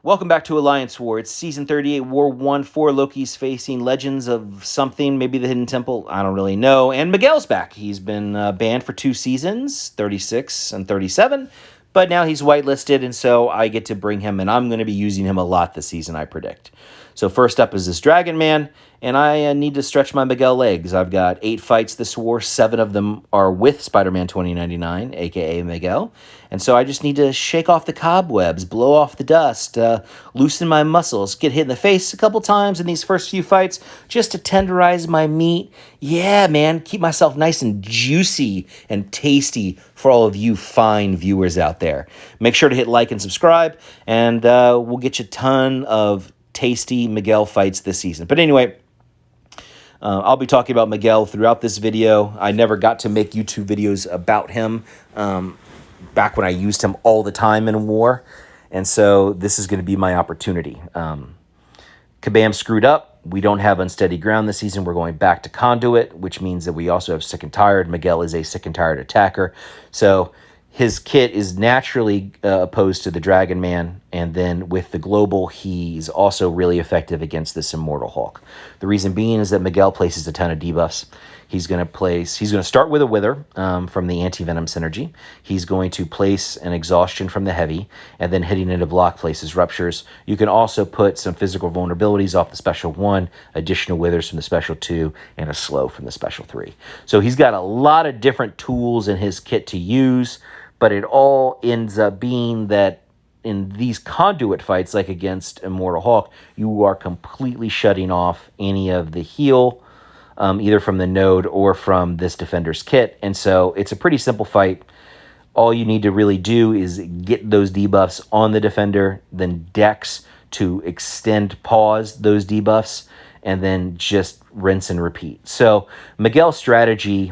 Welcome back to Alliance War. It's Season 38, War 1. 4 Lokis facing Legends of something, maybe the Hidden Temple, I don't really know. And Miguel's back. He's been banned for 2 seasons, 36 and 37. But now he's whitelisted, and so I get to bring him, and I'm going to be using him a lot this season, I predict. So first up is this Dragon Man, and I need to stretch my Miguel legs. I've got 8 fights this war. 7 of them are with Spider-Man 2099, a.k.a. Miguel. And so I just need to shake off the cobwebs, blow off the dust, loosen my muscles, get hit in the face a couple times in these first few fights just to tenderize my meat. Yeah, man, keep myself nice and juicy and tasty for all of you fine viewers out there. Make sure to hit like and subscribe, and we'll get you a ton of tasty Miguel fights this season. But anyway, I'll be talking about Miguel throughout this video. I never got to make YouTube videos about him back when I used him all the time in war. And so this is going to be my opportunity. Kabam screwed up. We don't have unsteady ground this season. We're going back to conduit, which means that we also have sick and tired. Miguel is a sick and tired attacker. So his kit is naturally opposed to the Dragon Man, and then with the global, he's also really effective against this Immortal Hulk. The reason being is that Miguel places a ton of debuffs. He's going to start with a Wither from the Anti-Venom synergy. He's going to place an Exhaustion from the Heavy, and then hitting into block places Ruptures. You can also put some physical vulnerabilities off the Special 1, additional Withers from the Special 2, and a Slow from the Special 3. So he's got a lot of different tools in his kit to use, but it all ends up being that in these conduit fights, like against Immortal Hulk, you are completely shutting off any of the heal, either from the node or from this defender's kit. And so it's a pretty simple fight. All you need to really do is get those debuffs on the defender, then Dex to pause those debuffs, and then just rinse and repeat. So Miguel's strategy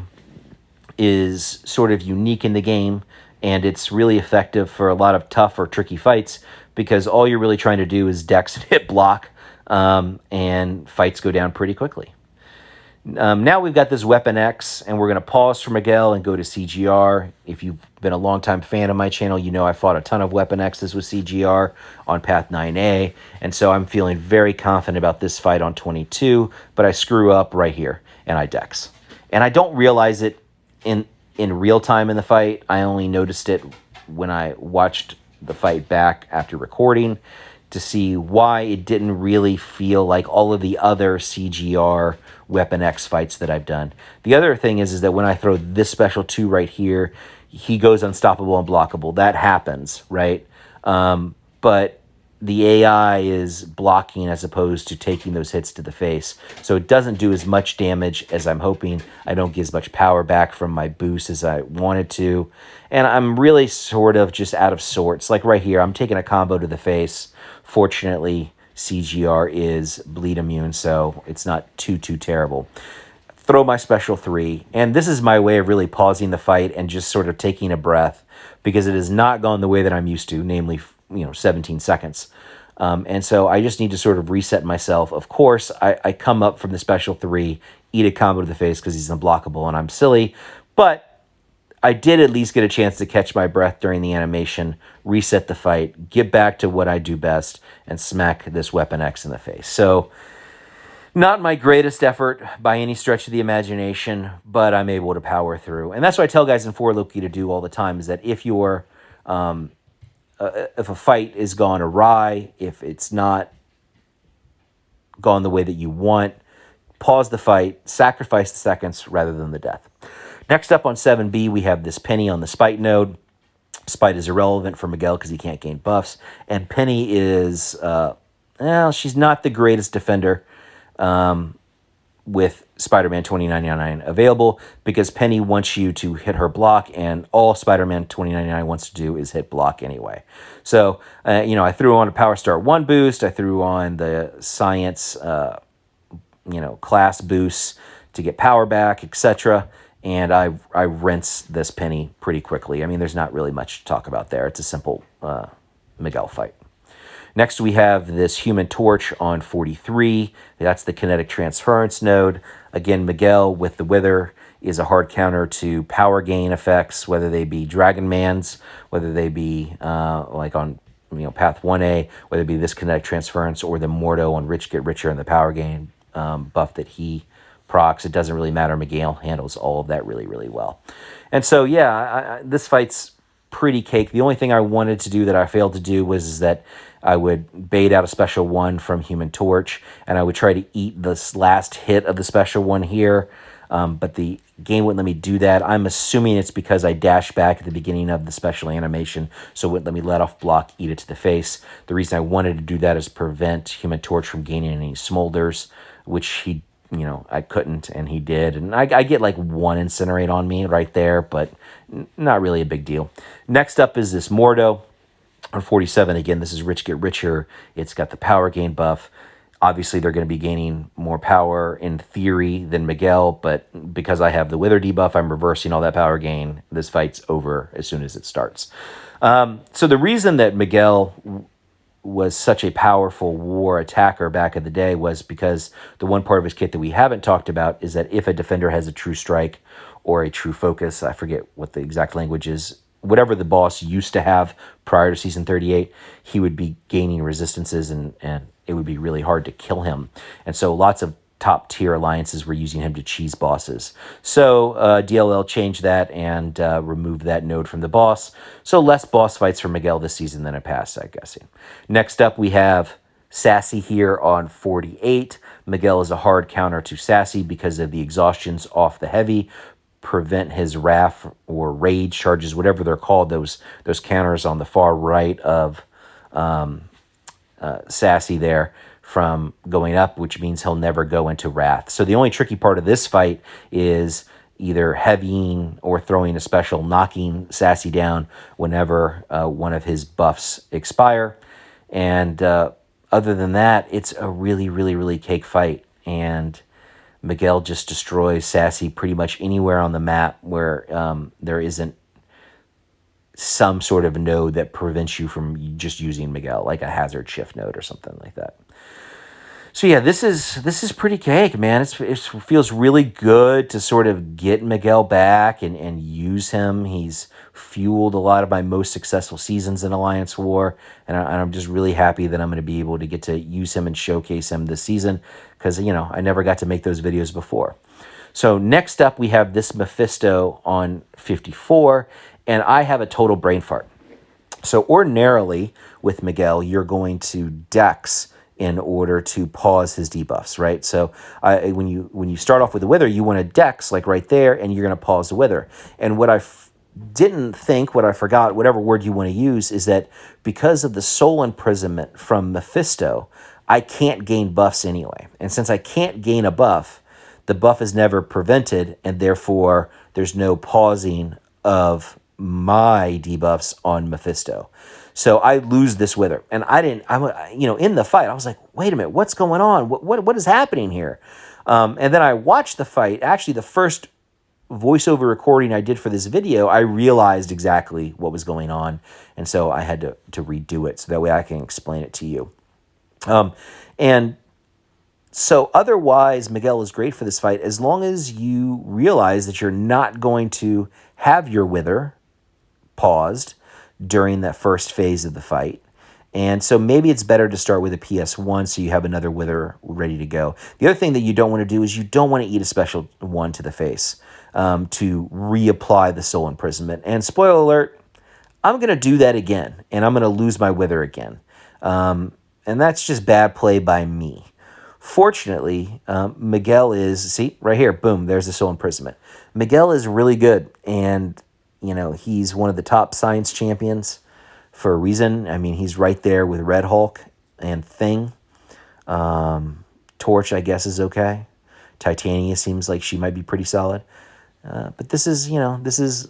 is sort of unique in the game, and it's really effective for a lot of tough or tricky fights because all you're really trying to do is Dex and hit block, and fights go down pretty quickly. Now we've got this Weapon X, and we're going to pause for Miguel and go to CGR. If you've been a longtime fan of my channel, you know I fought a ton of Weapon X's with CGR on Path 9A, and so I'm feeling very confident about this fight on 22, but I screw up right here, and I Dex. And I don't realize it in real time in the fight. I only noticed it when I watched the fight back after recording to see why it didn't really feel like all of the other CGR Weapon X fights that I've done. The other thing is that when I throw this Special 2 right here, he goes unstoppable and blockable. That happens, right? But the AI is blocking as opposed to taking those hits to the face. So it doesn't do as much damage as I'm hoping. I don't get as much power back from my boost as I wanted to. And I'm really sort of just out of sorts. Like right here, I'm taking a combo to the face. Fortunately, CGR is bleed immune, so it's not too terrible. Throw my Special 3, and this is my way of really pausing the fight and just sort of taking a breath because it has not gone the way that I'm used to, namely 17 seconds. And so I just need to sort of reset myself. Of course, I come up from the Special 3, eat a combo to the face because he's unblockable and I'm silly, but I did at least get a chance to catch my breath during the animation, reset the fight, get back to what I do best, and smack this Weapon X in the face. So not my greatest effort by any stretch of the imagination, but I'm able to power through. And that's what I tell guys in 4 Loki to do all the time, is that if you're if a fight is gone awry, if it's not gone the way that you want, pause the fight, sacrifice the seconds rather than the death. Next up on 7B, we have this Peni on the Spite node. Spite is irrelevant for Miguel because he can't gain buffs. And Peni is, she's not the greatest defender with Spider-Man 2099 available because Peni wants you to hit her block, and all Spider-Man 2099 wants to do is hit block anyway. So, I threw on a Power Star 1 boost. I threw on the Science, class boosts to get power back, etc., and I rinse this Peni pretty quickly. I mean, there's not really much to talk about there. It's a simple Miguel fight. Next, we have this Human Torch on 43. That's the kinetic transference node. Again, Miguel with the Wither is a hard counter to power gain effects, whether they be Dragon Man's, whether they be like on path 1A, whether it be this kinetic transference or the Mordo on Rich Get Richer and the power gain buff that he procs. It doesn't really matter. Miguel handles all of that really, really well. And so, yeah, this fight's pretty cake. The only thing I wanted to do that I failed to do was that I would bait out a special one from Human Torch, and I would try to eat this last hit of the special one here, but the game wouldn't let me do that. I'm assuming it's because I dashed back at the beginning of the special animation, so it wouldn't let me let off block, eat it to the face. The reason I wanted to do that is prevent Human Torch from gaining any smolders, which he, I couldn't, and he did. And I get like one incinerate on me right there, but not really a big deal. Next up is this Mordo on 47. Again, this is Rich Get Richer. It's got the power gain buff. Obviously, they're going to be gaining more power in theory than Miguel, but because I have the Wither debuff, I'm reversing all that power gain. This fight's over as soon as it starts. So the reason that Miguel was such a powerful war attacker back in the day was because the one part of his kit that we haven't talked about is that if a defender has a true strike or a true focus, I forget what the exact language is, whatever the boss used to have prior to Season 38, he would be gaining resistances and it would be really hard to kill him. And so lots of top tier alliances were using him to cheese bosses. So DLL changed that and removed that node from the boss. So less boss fights for Miguel this season than in past, I guess. Next up, we have Sassy here on 48. Miguel is a hard counter to Sassy because of the exhaustions off the heavy, prevent his wrath or rage charges, whatever they're called, those counters on the far right of Sassy there, from going up, which means he'll never go into wrath. So the only tricky part of this fight is either heavying or throwing a special, knocking Sassy down whenever one of his buffs expire. And other than that, it's a really, really, really cake fight. And Miguel just destroys Sassy pretty much anywhere on the map where there isn't some sort of node that prevents you from just using Miguel, like a hazard shift node or something like that. So yeah, this is pretty cake, man. It feels really good to sort of get Miguel back and use him. He's fueled a lot of my most successful seasons in Alliance War, and I'm just really happy that I'm going to be able to get to use him and showcase him this season, because I never got to make those videos before. So next up, we have this Mephisto on 54, and I have a total brain fart. So ordinarily with Miguel, you're going to Dex in order to pause his debuffs, right? So when you start off with the Wither, you want to Dex, like right there, and you're going to pause the Wither. And what I didn't think, what I forgot, whatever word you want to use, is that because of the soul imprisonment from Mephisto, I can't gain buffs anyway. And since I can't gain a buff, the buff is never prevented, and therefore there's no pausing of my debuffs on Mephisto. So I lose this Wither. And in the fight, I was like, wait a minute, what's going on? What is happening here? And then I watched the fight. Actually, the first voiceover recording I did for this video, I realized exactly what was going on. And so I had to redo it so that way I can explain it to you. And so otherwise, Miguel is great for this fight as long as you realize that you're not going to have your Wither paused during that first phase of the fight. And so maybe it's better to start with a PS1 so you have another Wither ready to go. The other thing that you don't want to do is you don't want to eat a special one to the face to reapply the soul imprisonment. And spoiler alert, I'm going to do that again, and I'm going to lose my Wither again. And that's just bad play by me. Fortunately, Miguel is, see, right here, boom, there's the soul imprisonment. Miguel is really good, and he's one of the top science champions for a reason. I mean, he's right there with Red Hulk and Thing. Torch, I guess, is okay. Titania seems like she might be pretty solid. But this is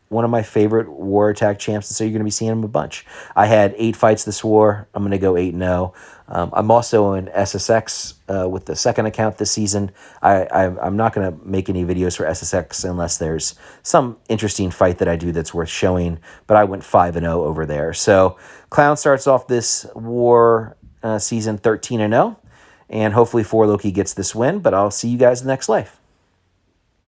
one of my favorite war attack champs, and so you're going to be seeing him a bunch. I had 8 fights this war. I'm going to go 8-0. I'm also in SSX with the second account this season. I'm not going to make any videos for SSX unless there's some interesting fight that I do that's worth showing, but I went 5-0 over there. So Clown starts off this war season 13-0, and hopefully 4 Loki gets this win, but I'll see you guys in the next life.